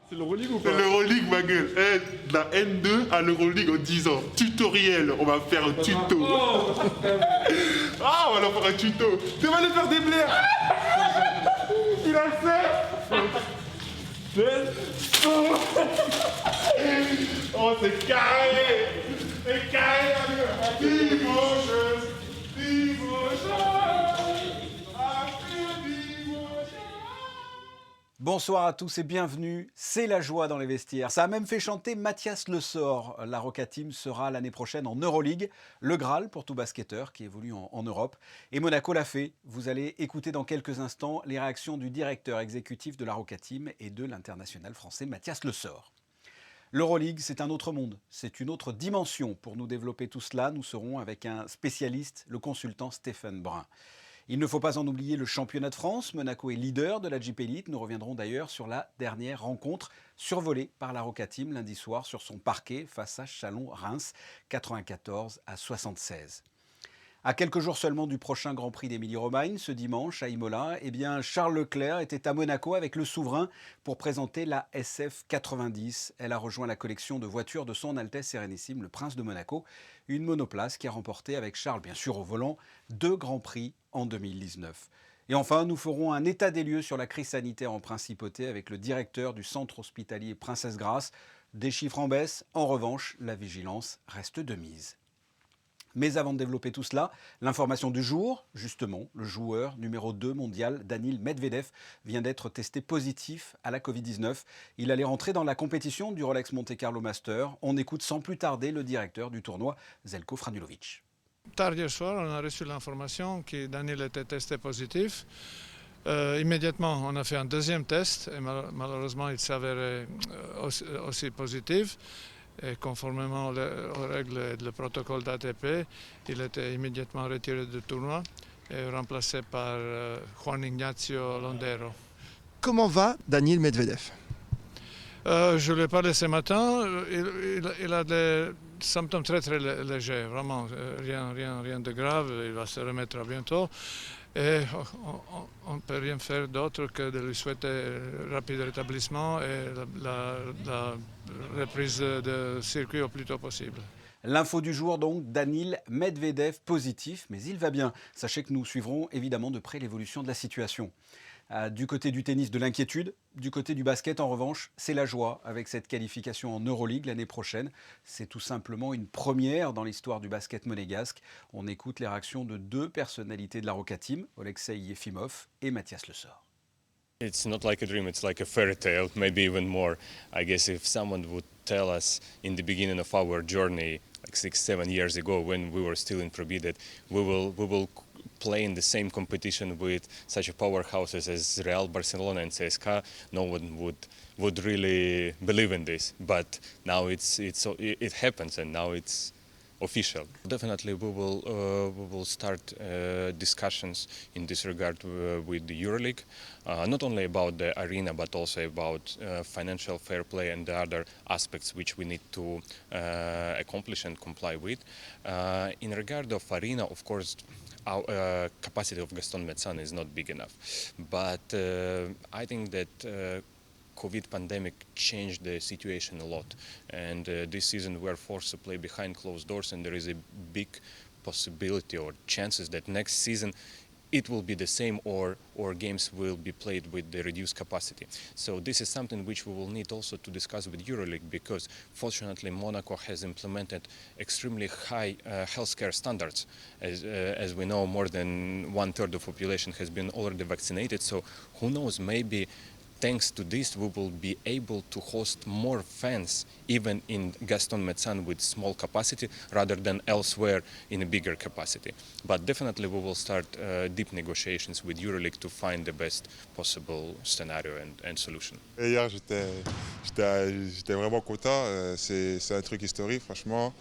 C'est l'Euroleague ou C'est pas? l'Euroleague, ma gueule. De la N2 à l'Euroleague en 10 ans. Tutoriel, on va faire un tuto. Oh, Ah, on va leur faire un tuto. Tu vas aller faire des blaires. Il a fait. Oh, c'est carré. C'est carré, ma gueule. Dimanche. Bonsoir à tous et bienvenue, c'est la joie dans les vestiaires. Ça a même fait chanter Mathias Le Sort. La Roca Team sera l'année prochaine en Euroleague, le Graal pour tout basketteur qui évolue en Europe. Et Monaco l'a fait. Vous allez écouter dans quelques instants les réactions du directeur exécutif de la Roca Team et de l'international français Mathias Le Sort. L'Euroleague, c'est un autre monde, c'est une autre dimension. Pour nous développer tout cela, nous serons avec un spécialiste, le consultant Stéphane Brun. Il ne faut pas en oublier le championnat de France. Monaco est leader de la JP Elite. Nous reviendrons d'ailleurs sur la dernière rencontre survolée par la Roca Team lundi soir sur son parquet face à Chalon-Reims, 94-76. À quelques jours seulement du prochain Grand Prix d'Émilie-Romagne, ce dimanche à Imola, Charles Leclerc était à Monaco avec le souverain pour présenter la SF 90. Elle a rejoint la collection de voitures de son Altesse Sérénissime, le Prince de Monaco, une monoplace qui a remporté avec Charles, bien sûr au volant, 2 Grands Prix en 2019. Et enfin, nous ferons un état des lieux sur la crise sanitaire en Principauté avec le directeur du centre hospitalier Princesse Grasse. Des chiffres en baisse, en revanche, la vigilance reste de mise. Mais avant de développer tout cela, l'information du jour, justement, le joueur numéro 2 mondial, Daniil Medvedev, vient d'être testé positif à la Covid-19. Il allait rentrer dans la compétition du Rolex Monte Carlo Master. On écoute sans plus tarder le directeur du tournoi, Željko Franulović. Tard hier soir, on a reçu l'information que Daniil était testé positif. Immédiatement, on a fait un deuxième test et malheureusement, il s'avérait aussi positif. Et conformément aux règles et le protocole d'ATP, il était immédiatement retiré du tournoi et remplacé par Juan Ignacio Londero. Comment va Daniil Medvedev? Je lui ai parlé ce matin, il a des symptômes très très légers, vraiment rien de grave, il va se remettre à bientôt. Et on ne peut rien faire d'autre que de lui souhaiter rapide rétablissement et la reprise de circuit au plus tôt possible. L'info du jour donc, Daniil Medvedev positif, mais il va bien. Sachez que nous suivrons évidemment de près l'évolution de la situation. Du côté du tennis, de l'inquiétude. Du côté du basket, en revanche, c'est la joie avec cette qualification en Euroleague l'année prochaine. C'est tout simplement une première dans l'histoire du basket monégasque. On écoute les réactions de 2 personnalités de la Roca Team, Oleksiy Yefimov et Mathias Le Sort. It's not like a dream, it's like a fairy tale, maybe even more. I guess if someone would tell us in the beginning of our journey, like 6-7 years ago, when we were still in Pro B, that we will play in the same competition with such a powerhouses as Real, Barcelona and CSKA, no one would really believe in this. But now it happens, and now it's official. Definitely we will start discussions in this regard with the EuroLeague, not only about the arena but also about financial fair play and the other aspects which we need to accomplish and comply with. In regard of arena, of course, our capacity of Gaston Metzan is not big enough, but I think that COVID pandemic changed the situation a lot, and this season we are forced to play behind closed doors, and there is a big possibility or chances that next season it will be the same or games will be played with the reduced capacity. So this is something which we will need also to discuss with EuroLeague, because fortunately Monaco has implemented extremely high healthcare standards. As we know, more than 1/3 of the population has been already vaccinated, so who knows, maybe thanks to this, we will be able to host more fans, even in Gaston Metzan with small capacity, rather than elsewhere in a bigger capacity. But definitely we will start deep negotiations with EuroLeague to find the best possible scenario and solution. Hier, j'étais vraiment content. C'est un truc historique, franchement.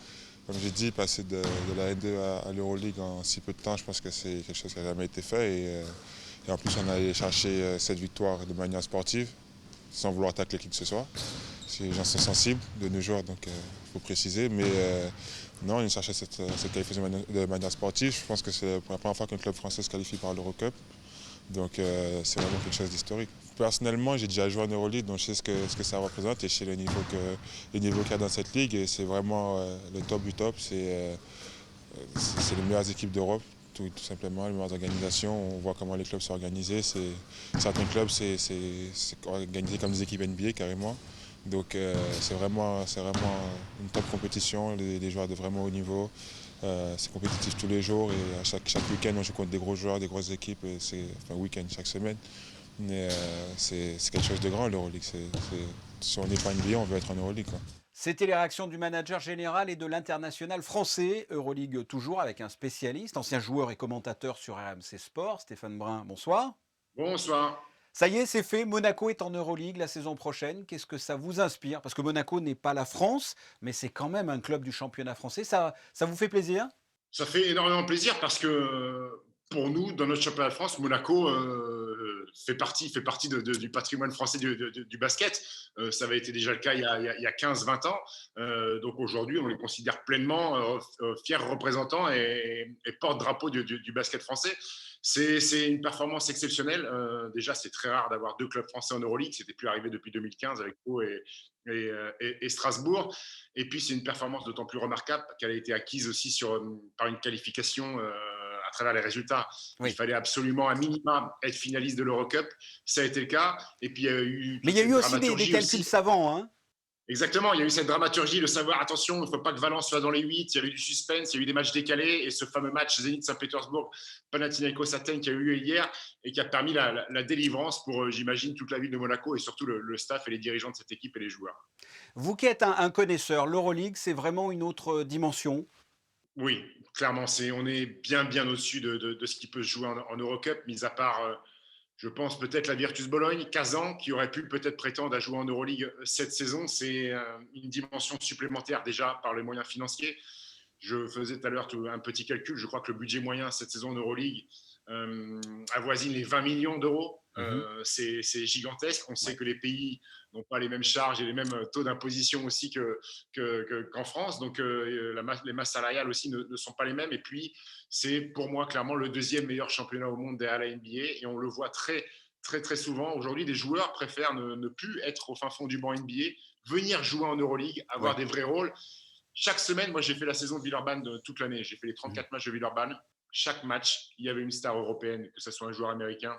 Comme j'ai dit, passer de la N2 à l'Euroleague en si peu de temps, je pense que c'est quelque chose qui n'a jamais été fait. Et en plus, on a allé chercher cette victoire de manière sportive, sans vouloir tacler qui que ce soit. Les gens sont sensibles de nos joueurs, donc il faut préciser. Mais non, on cherchait cette qualification de manière sportive. Je pense que c'est pour la première fois qu'un club français se qualifie par l'Eurocup. Donc c'est vraiment quelque chose d'historique. Personnellement, j'ai déjà joué en Euroleague, donc je sais ce que ça représente et je sais le niveau qu'il y a dans cette ligue. Et c'est vraiment le top du top. C'est les meilleures équipes d'Europe, tout simplement, les meilleures organisations. On voit comment les clubs sont organisés. Certains clubs, c'est organisé comme des équipes NBA carrément. Donc c'est vraiment une top compétition, des joueurs de vraiment haut niveau. C'est compétitif tous les jours et à chaque week-end, on joue contre des gros joueurs, des grosses équipes. Et enfin, week-end, chaque semaine. Mais c'est quelque chose de grand, l'Euroleague. Si on n'est pas NBA, on veut être en Euroleague, quoi. C'était les réactions du manager général et de l'international français, Euroleague toujours avec un spécialiste, ancien joueur et commentateur sur RMC Sport, Stéphane Brun, bonsoir. Bonsoir. Ça y est, c'est fait, Monaco est en Euroleague la saison prochaine. Qu'est-ce que ça vous inspire? Parce que Monaco n'est pas la France, mais c'est quand même un club du championnat français. Ça vous fait plaisir? Ça fait énormément plaisir parce que pour nous, dans notre championnat de France, Monaco fait partie du patrimoine français du basket. Ça avait été déjà le cas il y a 15-20 ans. Donc aujourd'hui, on les considère pleinement fiers représentants et porte-drapeau du basket français. C'est une performance exceptionnelle. Déjà, c'est très rare d'avoir deux clubs français en Euroleague. C'était plus arrivé depuis 2015 avec Pau et Strasbourg. Et puis, c'est une performance d'autant plus remarquable qu'elle a été acquise aussi par une qualification à travers les résultats. Oui. Il fallait absolument, à minima, être finaliste de l'Eurocup. Ça a été le cas. Et puis, il y a eu. Mais il y a eu aussi des calculs savants, hein. Exactement, il y a eu cette dramaturgie, le savoir, attention, il ne faut pas que Valence soit dans les 8, il y avait du suspense, il y a eu des matchs décalés, et ce fameux match Zénith-Saint-Pétersbourg, Panathinaikos Athènes qui a eu lieu hier, et qui a permis la délivrance pour, j'imagine, toute la ville de Monaco, et surtout le staff et les dirigeants de cette équipe et les joueurs. Vous qui êtes un connaisseur, l'Euroleague, c'est vraiment une autre dimension? Oui, clairement, on est bien au-dessus de ce qui peut se jouer en Eurocup, mis à part... je pense peut-être la Virtus Bologne, Kazan, qui aurait pu peut-être prétendre à jouer en Euroleague cette saison. C'est une dimension supplémentaire déjà par les moyens financiers. Je faisais tout à l'heure un petit calcul. Je crois que le budget moyen cette saison en Euroleague avoisine les 20 millions d'euros. C'est gigantesque. On sait que les pays n'ont pas les mêmes charges et les mêmes taux d'imposition aussi qu'en France. Donc les masses salariales aussi ne sont pas les mêmes. Et puis, c'est pour moi clairement le deuxième meilleur championnat au monde derrière la NBA. Et on le voit très souvent. Aujourd'hui, des joueurs préfèrent ne plus être au fin fond du banc NBA, venir jouer en Euroleague, avoir des vrais rôles. Chaque semaine, moi, j'ai fait la saison de Villeurbanne toute l'année. J'ai fait les 34 matchs de Villeurbanne. Chaque match, il y avait une star européenne, que ce soit un joueur américain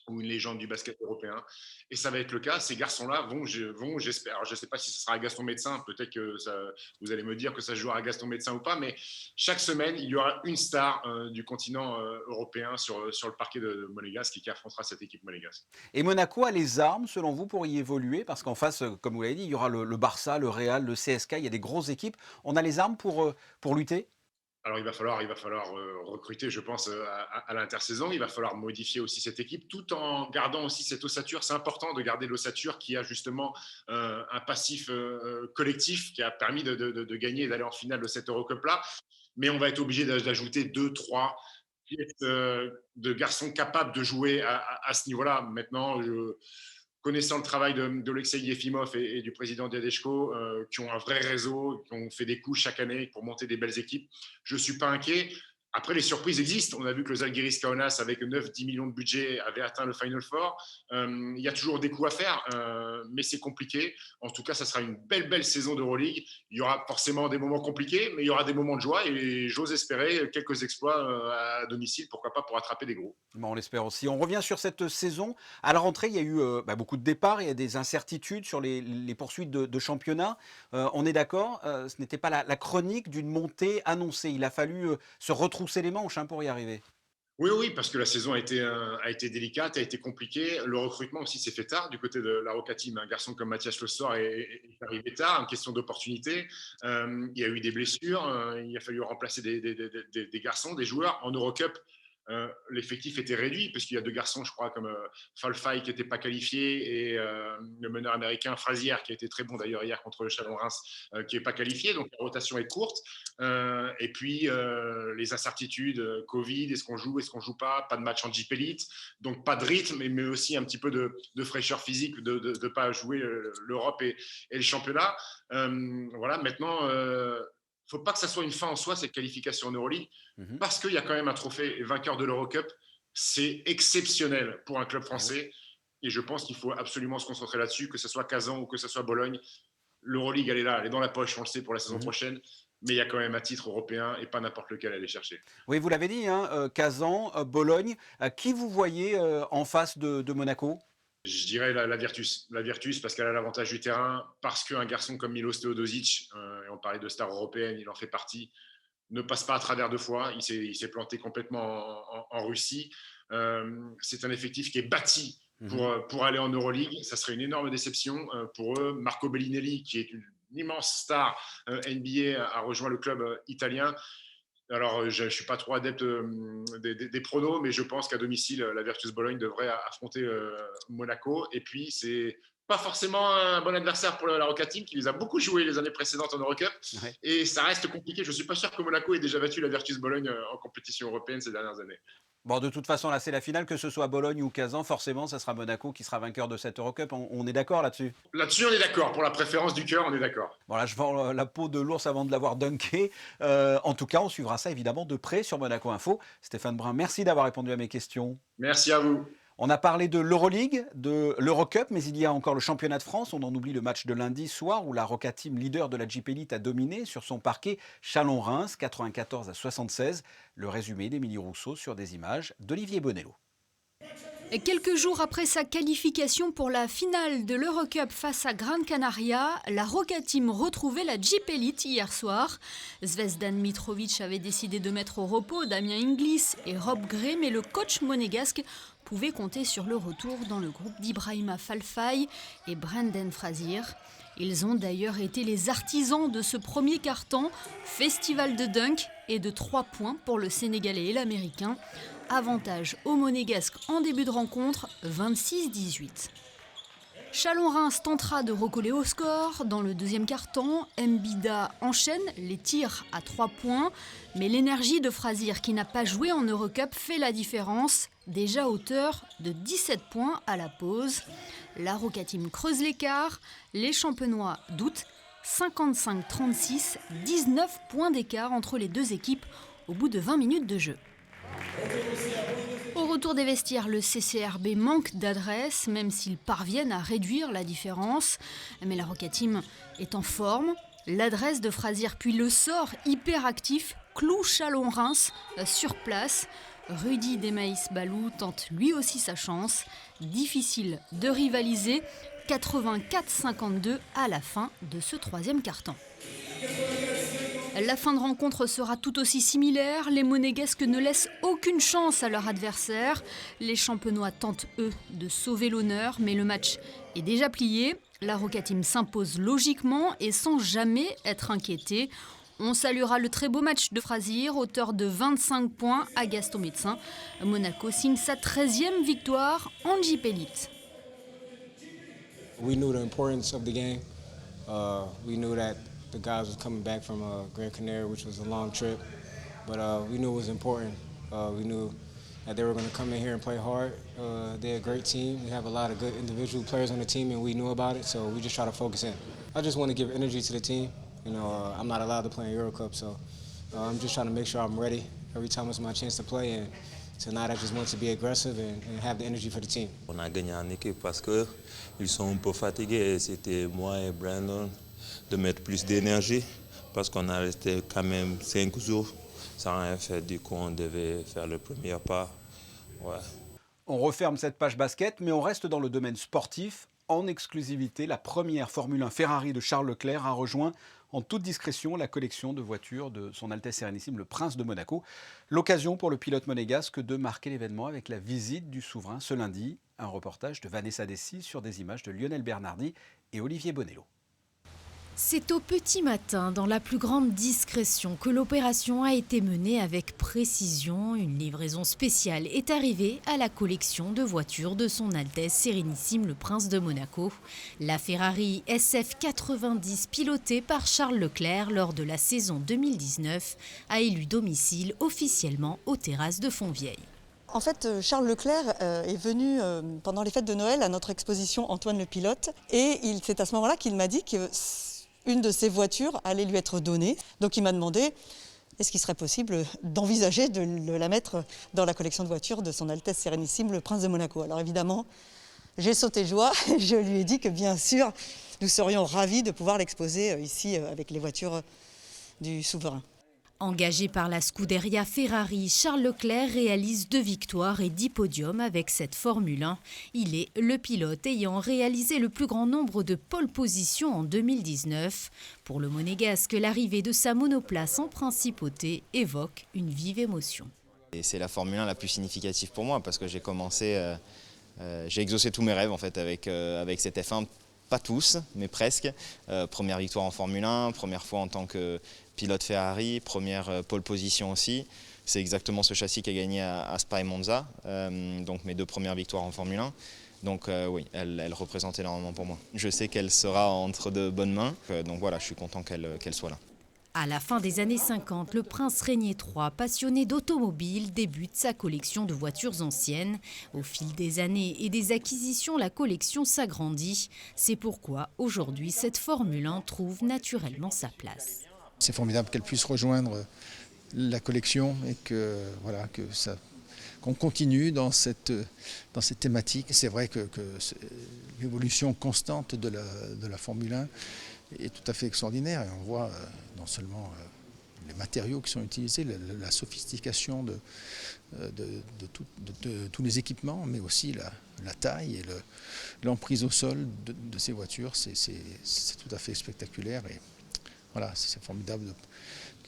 ou une légende du basket européen. Et ça va être le cas. Ces garçons-là vont j'espère. Alors, je ne sais pas si ce sera à Gaston Médecin. Peut-être que vous allez me dire que ça se jouera à Gaston Médecin ou pas. Mais chaque semaine, il y aura une star du continent européen sur le parquet de Monégasque qui affrontera cette équipe monégasque. Et Monaco a les armes, selon vous, pour y évoluer? Parce qu'en face, comme vous l'avez dit, il y aura le Barça, le Real, le CSK. Il y a des grosses équipes. On a les armes pour lutter? Alors, il va falloir recruter, je pense, à l'intersaison. Il va falloir modifier aussi cette équipe tout en gardant aussi cette ossature. C'est important de garder l'ossature qui a justement un passif collectif qui a permis de gagner et d'aller en finale de cette Eurocup-là. Mais on va être obligé d'ajouter 2-3 pièces de garçons capables de jouer à ce niveau-là. Maintenant, connaissant le travail de Alexei Yefimov et du président Diadeshko, qui ont un vrai réseau, qui ont fait des coups chaque année pour monter des belles équipes, je ne suis pas inquiet. Après, les surprises existent. On a vu que le Zalgiris Kaunas, avec 9-10 millions de budget, avait atteint le Final Four. Il y a toujours des coups à faire, mais c'est compliqué. En tout cas, ça sera une belle saison d'Euroleague. Il y aura forcément des moments compliqués, mais il y aura des moments de joie et j'ose espérer quelques exploits à domicile, pourquoi pas pour attraper des gros. Bon, on l'espère aussi. On revient sur cette saison. À la rentrée, il y a eu beaucoup de départs, il y a des incertitudes sur les poursuites de championnat. On est d'accord, ce n'était pas la chronique d'une montée annoncée. Il a fallu se retrousser les manches pour y arriver. Oui, parce que la saison a été délicate, a été compliquée. Le recrutement aussi s'est fait tard du côté de la Roca Team. Un garçon comme Mathias Le Soir est arrivé tard, une question d'opportunité. Il y a eu des blessures, il a fallu remplacer des garçons, des joueurs. En Eurocup, l'effectif était réduit parce qu'il y a deux garçons, je crois, comme Falfay qui n'était pas qualifié et le meneur américain Frazier qui a été très bon d'ailleurs hier contre le Chalon-Reims qui n'est pas qualifié. Donc la rotation est courte. Et puis les incertitudes, Covid, est-ce qu'on joue pas de match en Jeep Elite, donc pas de rythme, mais aussi un petit peu de fraîcheur physique de ne pas jouer l'Europe et le championnat. Voilà, maintenant, faut pas que ça soit une fin en soi, cette qualification en Euroleague, parce qu'il y a quand même un trophée vainqueur de l'Eurocup c'est exceptionnel pour un club français. Et je pense qu'il faut absolument se concentrer là-dessus, que ce soit Kazan ou que ce soit Bologne. L'Euroleague, elle est là, elle est dans la poche, on le sait, pour la saison prochaine. Mais il y a quand même un titre européen et pas n'importe lequel à aller chercher. Oui, vous l'avez dit, hein, Kazan, Bologne. Qui vous voyez en face de Monaco? Je dirais la Virtus. La Virtus parce qu'elle a l'avantage du terrain, parce qu'un garçon comme Milos Teodosic, et on parlait de star européenne, il en fait partie, ne passe pas à travers 2 fois. Il s'est planté complètement en Russie. C'est un effectif qui est bâti pour aller en Euroleague. Ça serait une énorme déception pour eux. Marco Bellinelli, qui est une immense star NBA, a rejoint le club italien. Alors, je ne suis pas trop adepte des pronos, mais je pense qu'à domicile, la Virtus Bologne devrait affronter Monaco. Et puis, c'est pas forcément un bon adversaire pour la Roca Team, qui les a beaucoup joués les années précédentes en Eurocup. Ouais. Et ça reste compliqué. Je ne suis pas sûr que Monaco ait déjà battu la Virtus Bologne en compétition européenne ces dernières années. Bon, de toute façon, là, c'est la finale, que ce soit Bologne ou Kazan, forcément, ça sera Monaco qui sera vainqueur de cette Eurocup. On est d'accord là-dessus? Là-dessus, on est d'accord. Pour la préférence du cœur, on est d'accord. Bon, là, je vends la peau de l'ours avant de l'avoir dunké. En tout cas, on suivra ça évidemment de près sur Monaco Info. Stéphane Brun, merci d'avoir répondu à mes questions. Merci à vous. On a parlé de l'Euroleague, de l'Eurocup, mais il y a encore le championnat de France. On en oublie le match de lundi soir où la Roca Team, leader de la Jeep Elite, a dominé sur son parquet Chalon-Reims, 94-76. Le résumé d'Émilie Rousseau sur des images d'Olivier Bonello. Et quelques jours après sa qualification pour la finale de l'Eurocup face à Gran Canaria, la Roca Team retrouvait la Jeep Elite hier soir. Zvezdan Mitrovic avait décidé de mettre au repos Damien Inglis et Rob Gray, mais le coach monégasque pouvait compter sur le retour dans le groupe d'Ibrahima Falfay et Brendan Frazier. Ils ont d'ailleurs été les artisans de ce premier quart-temps, festival de dunk et de 3 points pour le Sénégalais et l'Américain. Avantage aux Monégasques en début de rencontre, 26-18. Chalon-Reims tentera de recoller au score. Dans le deuxième quart-temps, Mbida enchaîne les tirs à 3 points. Mais l'énergie de Frazier, qui n'a pas joué en Eurocup, fait la différence. Déjà auteur de 17 points à la pause. La Roca Team creuse l'écart. Les Champenois doutent. 55-36, 19 points d'écart entre les deux équipes au bout de 20 minutes de jeu. Au retour des vestiaires, le CCRB manque d'adresse, même s'ils parviennent à réduire la différence. Mais la Roca Team est en forme. L'adresse de Frazier, puis le sort hyper actif, cloue Chalon-Reims sur place. Rudy Demaïs-Balou tente lui aussi sa chance. Difficile de rivaliser. 84-52 à la fin de ce troisième quart-temps. La fin de rencontre sera tout aussi similaire. Les Monégasques ne laissent aucune chance à leur adversaire. Les Champenois tentent, eux, de sauver l'honneur, mais le match est déjà plié. La Roca Team s'impose logiquement et sans jamais être inquiété. On saluera le très beau match de Frazier, auteur de 25 points à Gaston Médecin. Monaco signe sa 13e victoire en Jeep Elite. We knew the importance of the game. We knew that the guys was coming back from Gran Canaria, which was a long trip, but we knew it was important. We knew that they were going to come in here and play hard. They're a great team. We have a lot of good individual players on the team, and we knew about it, so we just try to focus in. I just want to give energy to the team. You know, I'm not allowed to play in Eurocup, so I'm just trying to make sure I'm ready every time it's my chance to play. And tonight, I just want to be aggressive and have the energy for the team. On a gagné en équipe parce qu'ils sont un peu fatigués. C'était moi et Brandon de mettre plus d'énergie parce qu'on a resté quand même 5 jours sans rien faire. Du coup, on devait faire le premier pas. Ouais. On referme cette page basket, mais on reste dans le domaine sportif. En exclusivité, la première Formule 1 Ferrari de Charles Leclerc a rejoint en toute discrétion la collection de voitures de son Altesse Sérénissime, le Prince de Monaco. L'occasion pour le pilote monégasque de marquer l'événement avec la visite du souverain ce lundi. Un reportage de Vanessa Dessy sur des images de Lionel Bernardi et Olivier Bonello. C'est au petit matin, dans la plus grande discrétion, que l'opération a été menée avec précision. Une livraison spéciale est arrivée à la collection de voitures de son Altesse Sérénissime, le Prince de Monaco. La Ferrari SF90, pilotée par Charles Leclerc lors de la saison 2019, a élu domicile officiellement aux terrasses de Fontvieille. En fait, Charles Leclerc est venu pendant les fêtes de Noël à notre exposition Antoine le pilote, et c'est à ce moment-là qu'il m'a dit que une de ses voitures allait lui être donnée. Donc il m'a demandé Est-ce qu'il serait possible d'envisager de la mettre dans la collection de voitures de son Altesse Sérénissime, le Prince de Monaco? Alors évidemment, j'ai sauté de joie et je lui ai dit que bien sûr, nous serions ravis de pouvoir l'exposer ici avec les voitures du souverain. Engagé par la Scuderia Ferrari, Charles Leclerc réalise 2 victoires et 10 podiums avec cette Formule 1. Il est le pilote ayant réalisé le plus grand nombre de pole positions en 2019. Pour le Monégasque, l'arrivée de sa monoplace en principauté évoque une vive émotion. Et c'est la Formule 1 la plus significative pour moi parce que j'ai exaucé tous mes rêves en fait avec cette F1. Pas tous, mais presque. Première victoire en Formule 1, première fois en tant que pilote Ferrari, première pole position aussi. C'est exactement ce châssis qui a gagné à Spa et Monza, donc mes 2 premières victoires en Formule 1. Donc oui, elle représente énormément pour moi. Je sais qu'elle sera entre de bonnes mains, donc voilà, je suis content qu'elle soit là. À la fin des années 50, le prince Régnier III, passionné d'automobile, débute sa collection de voitures anciennes. Au fil des années et des acquisitions, la collection s'agrandit. C'est pourquoi aujourd'hui, cette Formule 1 trouve naturellement sa place. C'est formidable qu'elle puisse rejoindre la collection et qu'on continue dans cette thématique. C'est vrai que l'évolution constante de la Formule 1 est tout à fait extraordinaire. Et on voit non seulement les matériaux qui sont utilisés, la sophistication de tous les équipements, mais aussi la taille et l'emprise au sol de ces voitures. C'est tout à fait spectaculaire. Et voilà, c'est formidable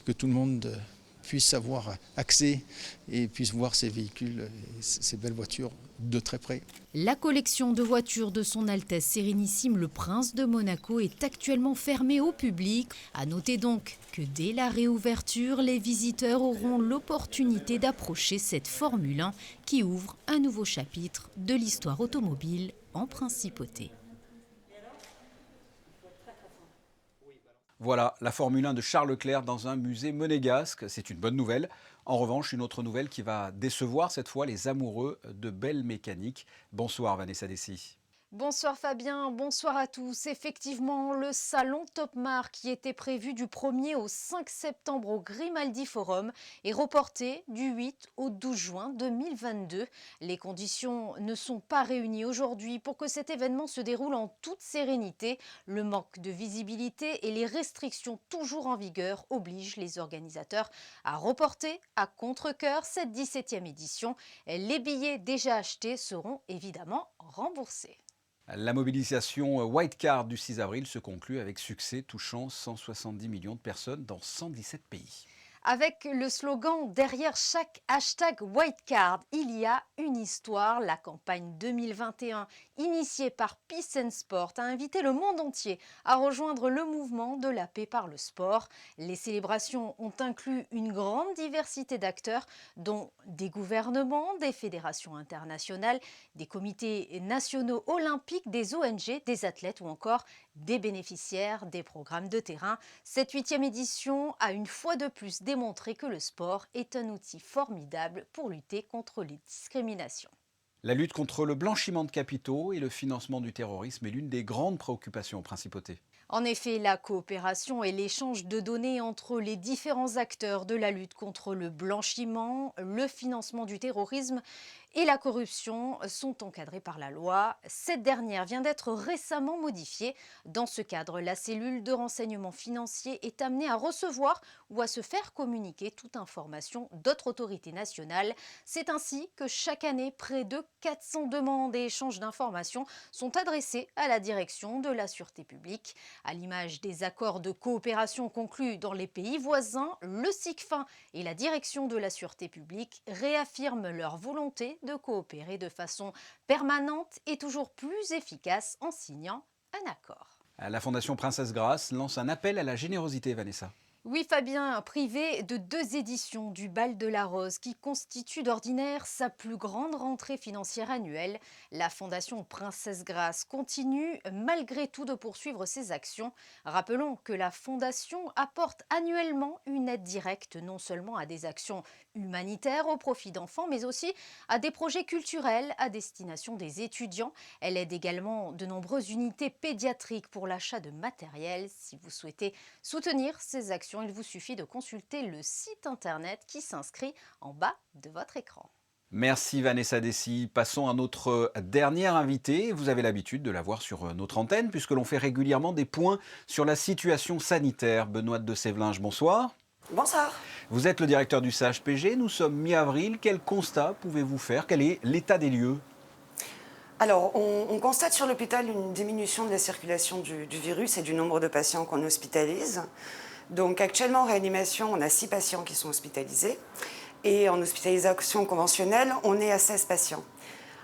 que tout le monde puisse avoir accès et puisse voir ces véhicules, ces belles voitures de très près. La collection de voitures de son Altesse Sérénissime, le Prince de Monaco, est actuellement fermée au public. À noter donc que dès la réouverture, les visiteurs auront l'opportunité d'approcher cette Formule 1 qui ouvre un nouveau chapitre de l'histoire automobile en principauté. Voilà, la Formule 1 de Charles Leclerc dans un musée monégasque. C'est une bonne nouvelle. En revanche, une autre nouvelle qui va décevoir cette fois les amoureux de belle mécanique. Bonsoir Vanessa Dessy. Bonsoir Fabien, bonsoir à tous. Effectivement, le salon Top Marque qui était prévu du 1er au 5 septembre au Grimaldi Forum est reporté du 8 au 12 juin 2022. Les conditions ne sont pas réunies aujourd'hui pour que cet événement se déroule en toute sérénité. Le manque de visibilité et les restrictions toujours en vigueur obligent les organisateurs à reporter à contre-cœur cette 17e édition. Les billets déjà achetés seront évidemment remboursés. La mobilisation White Card du 6 avril se conclut avec succès, touchant 170 millions de personnes dans 117 pays. Avec le slogan « Derrière chaque hashtag Whitecard, il y a une histoire », la campagne 2021 initiée par Peace and Sport a invité le monde entier à rejoindre le mouvement de la paix par le sport. Les célébrations ont inclus une grande diversité d'acteurs, dont des gouvernements, des fédérations internationales, des comités nationaux olympiques, des ONG, des athlètes ou encore des bénéficiaires des programmes de terrain. Cette 8e édition a une fois de plus démontré que le sport est un outil formidable pour lutter contre les discriminations. La lutte contre le blanchiment de capitaux et le financement du terrorisme est l'une des grandes préoccupations aux principautés. En effet, la coopération et l'échange de données entre les différents acteurs de la lutte contre le blanchiment, le financement du terrorisme et la corruption sont encadrés par la loi. Cette dernière vient d'être récemment modifiée. Dans ce cadre, la cellule de renseignement financier est amenée à recevoir ou à se faire communiquer toute information d'autres autorités nationales. C'est ainsi que chaque année, près de 400 demandes et échanges d'informations sont adressés à la direction de la sûreté publique. À l'image des accords de coopération conclus dans les pays voisins, le SICFIN et la direction de la sûreté publique réaffirment leur volonté de coopérer de façon permanente et toujours plus efficace en signant un accord. La Fondation Princesse Grace lance un appel à la générosité, Vanessa. Oui Fabien, privé de 2 éditions du Bal de la Rose qui constitue d'ordinaire sa plus grande rentrée financière annuelle, la Fondation Princesse Grace continue malgré tout de poursuivre ses actions. Rappelons que la Fondation apporte annuellement une aide directe non seulement à des actions humanitaires au profit d'enfants mais aussi à des projets culturels à destination des étudiants. Elle aide également de nombreuses unités pédiatriques pour l'achat de matériel. Si vous souhaitez soutenir ces actions inscription. Il vous suffit de consulter le site internet qui s'inscrit en bas de votre écran. Merci Vanessa Dessy. Passons à notre dernière invitée. Vous avez l'habitude de la voir sur notre antenne puisque l'on fait régulièrement des points sur la situation sanitaire. Benoît de Sévelinge, bonsoir. Bonsoir. Vous êtes le directeur du CHPG. Nous sommes mi-avril. Quel constat pouvez-vous faire? Quel est l'état des lieux? Alors, on constate sur l'hôpital une diminution de la circulation du virus et du nombre de patients qu'on hospitalise. Donc actuellement en réanimation, on a 6 patients qui sont hospitalisés. Et en hospitalisation conventionnelle, on est à 16 patients.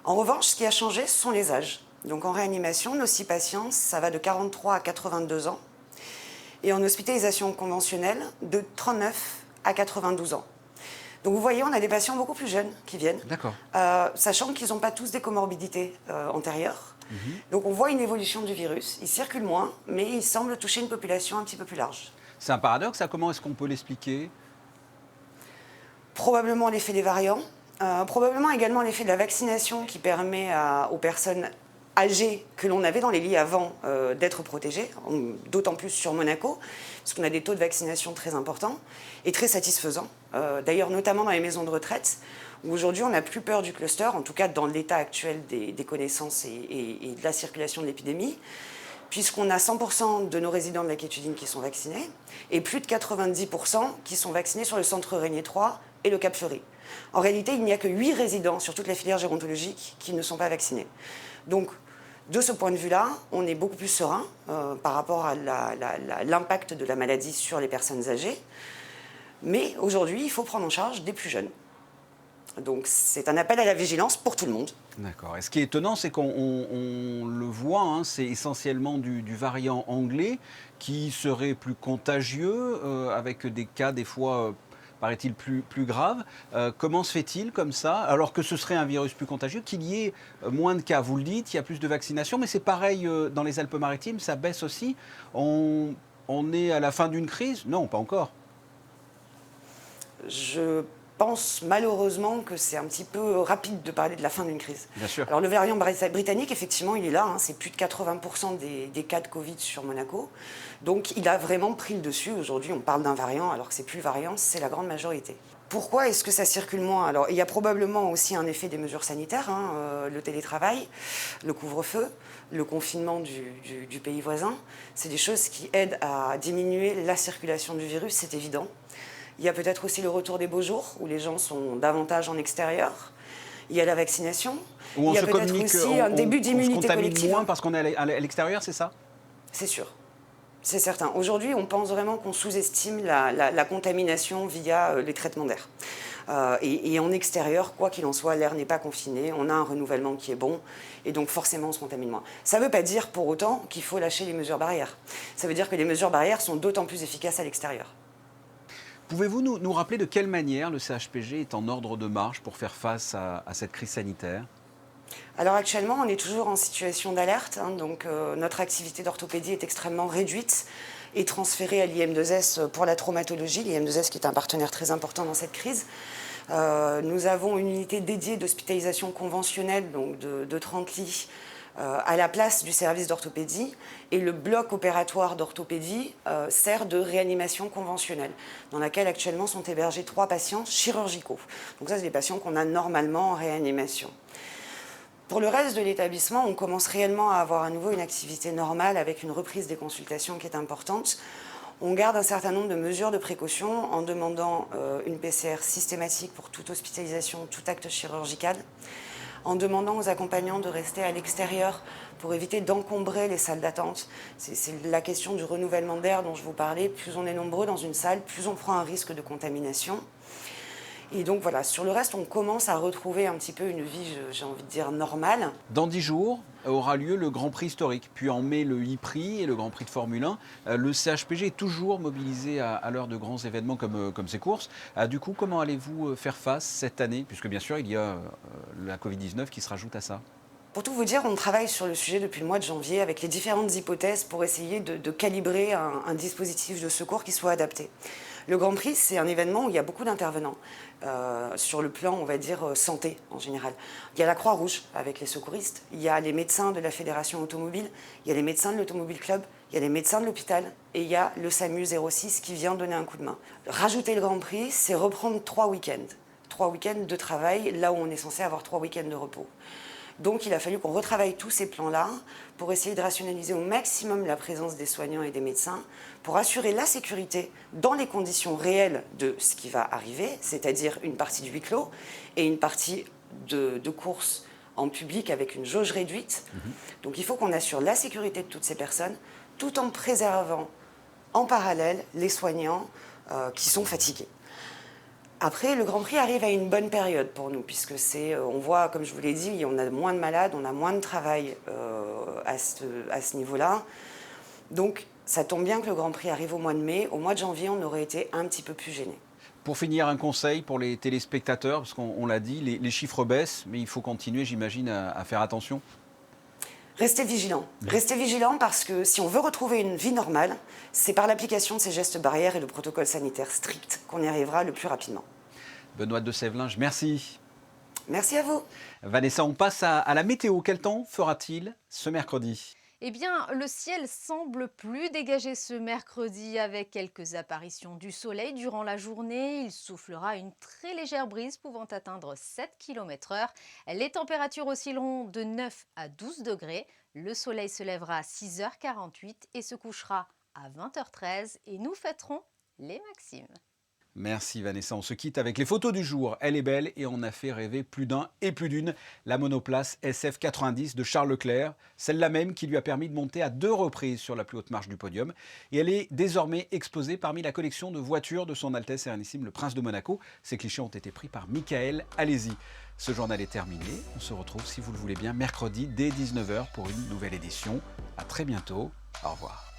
En revanche, ce qui a changé, ce sont les âges. Donc en réanimation, nos 6 patients, ça va de 43 à 82 ans. Et en hospitalisation conventionnelle, de 39 à 92 ans. Donc vous voyez, on a des patients beaucoup plus jeunes qui viennent. D'accord. Sachant qu'ils n'ont pas tous des comorbidités antérieures. Donc on voit une évolution du virus. Il circule moins, mais il semble toucher une population un petit peu plus large. C'est un paradoxe, ça. Comment est-ce qu'on peut l'expliquer? Probablement l'effet des variants, probablement également l'effet de la vaccination qui permet aux personnes âgées que l'on avait dans les lits avant d'être protégées, d'autant plus sur Monaco, parce qu'on a des taux de vaccination très importants et très satisfaisants. D'ailleurs, notamment dans les maisons de retraite, où aujourd'hui on n'a plus peur du cluster, en tout cas dans l'état actuel des connaissances et de la circulation de l'épidémie, puisqu'on a 100% de nos résidents de la Quétudine qui sont vaccinés et plus de 90% qui sont vaccinés sur le centre Régnier 3 et le Cap Fleury. En réalité, il n'y a que 8 résidents sur toute la filière gérontologique qui ne sont pas vaccinés. Donc, de ce point de vue-là, on est beaucoup plus serein par rapport à l'impact de la maladie sur les personnes âgées. Mais aujourd'hui, il faut prendre en charge des plus jeunes. Donc, c'est un appel à la vigilance pour tout le monde. D'accord. Et ce qui est étonnant, c'est qu'on le voit, hein, c'est essentiellement du variant anglais qui serait plus contagieux, avec des cas des fois... paraît-il, plus grave. Comment se fait-il comme ça, alors que ce serait un virus plus contagieux, qu'il y ait moins de cas? Vous le dites, il y a plus de vaccination, mais c'est pareil dans les Alpes-Maritimes, ça baisse aussi. On est à la fin d'une crise? Non, pas encore. Je pense malheureusement que c'est un petit peu rapide de parler de la fin d'une crise. Bien sûr. Alors le variant britannique, effectivement, il est là. Hein, c'est plus de 80% des cas de Covid sur Monaco. Donc il a vraiment pris le dessus. Aujourd'hui, on parle d'un variant, alors que c'est plus le variant, c'est la grande majorité. Pourquoi est-ce que ça circule moins? Alors il y a probablement aussi un effet des mesures sanitaires, hein, le télétravail, le couvre-feu, le confinement du pays voisin. C'est des choses qui aident à diminuer la circulation du virus, c'est évident. Il y a peut-être aussi le retour des beaux jours, où les gens sont davantage en extérieur. Il y a la vaccination. Où on il y a se peut-être communique, aussi un début d'immunité collective. moins parce qu'on est à l'extérieur, c'est ça? C'est sûr. C'est certain. Aujourd'hui, on pense vraiment qu'on sous-estime la contamination via les traitements d'air. Et en extérieur, quoi qu'il en soit, l'air n'est pas confiné, on a un renouvellement qui est bon, et donc forcément on se contamine moins. Ça ne veut pas dire pour autant qu'il faut lâcher les mesures barrières. Ça veut dire que les mesures barrières sont d'autant plus efficaces à l'extérieur. Pouvez-vous nous rappeler de quelle manière le CHPG est en ordre de marche pour faire face à cette crise sanitaire? Alors actuellement, on est toujours en situation d'alerte, hein, donc notre activité d'orthopédie est extrêmement réduite et transférée à l'IM2S pour la traumatologie, l'IM2S qui est un partenaire très important dans cette crise. Nous avons une unité dédiée d'hospitalisation conventionnelle, donc de 30 lits, à la place du service d'orthopédie, et le bloc opératoire d'orthopédie sert de réanimation conventionnelle, dans laquelle actuellement sont hébergés 3 patients chirurgicaux. Donc ça, c'est des patients qu'on a normalement en réanimation. Pour le reste de l'établissement, on commence réellement à avoir à nouveau une activité normale avec une reprise des consultations qui est importante. On garde un certain nombre de mesures de précaution en demandant une PCR systématique pour toute hospitalisation, tout acte chirurgical, en demandant aux accompagnants de rester à l'extérieur pour éviter d'encombrer les salles d'attente. C'est la question du renouvellement d'air dont je vous parlais. Plus on est nombreux dans une salle, plus on prend un risque de contamination. Et donc voilà, sur le reste, on commence à retrouver un petit peu une vie, j'ai envie de dire, normale. Dans 10 jours aura lieu le Grand Prix historique, puis en mai le e-Prix et le Grand Prix de Formule 1. Le CHPG est toujours mobilisé à l'heure de grands événements comme ces courses. Du coup, comment allez-vous faire face cette année? Puisque bien sûr, il y a la Covid-19 qui se rajoute à ça. Pour tout vous dire, on travaille sur le sujet depuis le mois de janvier avec les différentes hypothèses pour essayer de calibrer un dispositif de secours qui soit adapté. Le Grand Prix, c'est un événement où il y a beaucoup d'intervenants sur le plan, on va dire, santé en général. Il y a la Croix-Rouge avec les secouristes, il y a les médecins de la Fédération automobile, il y a les médecins de l'Automobile Club, il y a les médecins de l'hôpital et il y a le SAMU 06 qui vient donner un coup de main. Rajouter le Grand Prix, c'est reprendre 3 week-ends. 3 week-ends de travail, là où on est censé avoir 3 week-ends de repos. Donc il a fallu qu'on retravaille tous ces plans-là pour essayer de rationaliser au maximum la présence des soignants et des médecins, pour assurer la sécurité dans les conditions réelles de ce qui va arriver, c'est-à-dire une partie de huis clos et une partie de course en public avec une jauge réduite. Donc il faut qu'on assure la sécurité de toutes ces personnes, tout en préservant en parallèle les soignants qui sont fatigués. Après, le Grand Prix arrive à une bonne période pour nous, puisque on voit, comme je vous l'ai dit, on a moins de malades, on a moins de travail à ce niveau-là. Donc, ça tombe bien que le Grand Prix arrive au mois de mai. Au mois de janvier, on aurait été un petit peu plus gênés. Pour finir, un conseil pour les téléspectateurs, parce qu'on l'a dit, les chiffres baissent, mais il faut continuer, j'imagine, à faire attention. Restez vigilants. Restez vigilants parce que si on veut retrouver une vie normale, c'est par l'application de ces gestes barrières et de protocoles sanitaires stricts qu'on y arrivera le plus rapidement. Benoît de Sèvelinges, merci. Merci à vous. Vanessa, on passe à la météo. Quel temps fera-t-il ce mercredi ? Eh bien, le ciel semble plus dégagé ce mercredi avec quelques apparitions du soleil durant la journée. Il soufflera une très légère brise pouvant atteindre 7 km/h. Les températures oscilleront de 9 à 12 degrés. Le soleil se lèvera à 6h48 et se couchera à 20h13 et nous fêterons les maximes. Merci Vanessa, on se quitte avec les photos du jour. Elle est belle et on a fait rêver plus d'un et plus d'une. La monoplace SF90 de Charles Leclerc, celle-là même qui lui a permis de monter à 2 reprises sur la plus haute marche du podium. Et elle est désormais exposée parmi la collection de voitures de son Altesse Sérénissime le Prince de Monaco. Ces clichés ont été pris par Michael Allez-y. Ce journal est terminé. On se retrouve, si vous le voulez bien, mercredi dès 19h pour une nouvelle édition. À très bientôt. Au revoir.